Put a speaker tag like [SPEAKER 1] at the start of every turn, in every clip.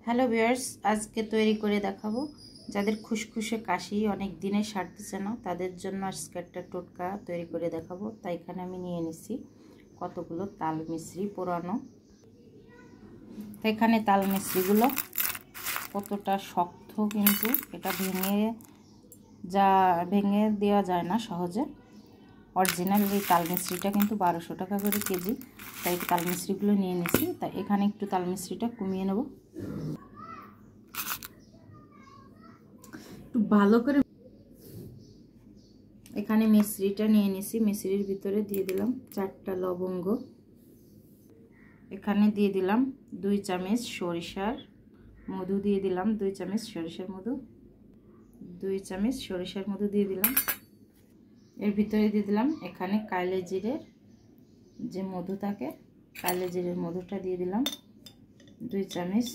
[SPEAKER 1] Hello viewers, আজকে তৈরি করে দেখাবো যাদের খুশখুশে কাশি অনেক দিনে সারতেছে না তাদের জন্য আজকে একটা টোটকা তৈরি করে দেখাবো। তাই এখানে আমি নিয়ে নিছি কতগুলো তাল মিছরি পোড়ানো। তো এখানে তাল মিছরিগুলো কতটা শক্ত, কিন্তু এটা ভেঙে দেওয়া যায় না সহজে। অরিজিনাল এই তাল মিছরিটা কিন্তু 1200 টাকা করে কেজি। তাই তাল মিছরিগুলো নিয়ে নিছি। তাই এখানে একটু তাল মিছরিটা কমিয়ে নেব, একটু ভালো করে। এখানে মিছরিটা নিয়ে নিছি, মিছরির ভিতরে দিয়ে দিলাম 4টা লবঙ্গ। এখানে দিয়ে দিলাম 2 চামচ সরিষার মধু, দিয়ে দিলাম 2 চামচ সরিষার মধু, 2 চামচ সরিষার মধু দিয়ে দিলাম। এর ভিতরে দিয়ে দিলাম এখানে কালো জিরের যে মধু থাকে, কালো জিরের মধুটা দিয়ে দিলাম 2 চামচ।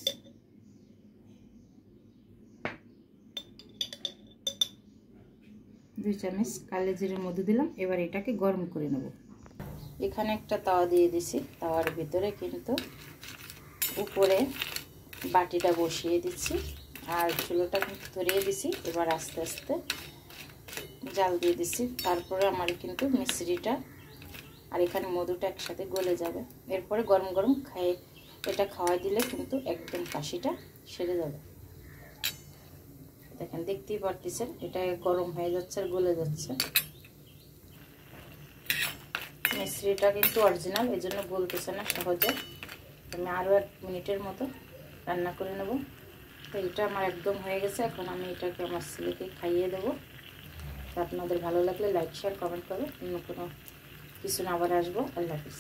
[SPEAKER 1] কালো জিরের মধু দিলাম। এবার এটাকে গরম করে নেব। এখানে একটা তাওয়া দিয়ে দিছি, তাওয়ার ভিতরে কিন্তু উপরে বাটিটা বসিয়ে দিচ্ছি আর চুলোটা কিন্তু ধরিয়ে দিছি। এবার আস্তে আস্তে জাল দিয়ে দিছি। তারপরে আমার কিন্তু মিছরিটা আর এখানে মধুটা একসাথে গলে যাবে। এরপরে গরম গরম এটা খাওয়াই দিলে কিন্তু একদম কাশিটা সেরে যাবে। দেখেন, দেখতেই পারতেছেন এটা গরম হয়ে যাচ্ছে আর গলে যাচ্ছে। মিছরিটা কিন্তু অরিজিনাল, এই জন্য গলতেছে না সহজে। আমি আরও 1 মিনিটের মতো রান্না করে নেব। তো এটা আমার একদম হয়ে গেছে। এখন আমি এটাকে আমার ছেলেকে খাইয়ে দেবো। তো আপনাদের ভালো লাগলে লাইক শেয়ার কমেন্ট করবেন। অন্য কোনো কিছু না আবার আসবো। আল্লাহ হাফিজ।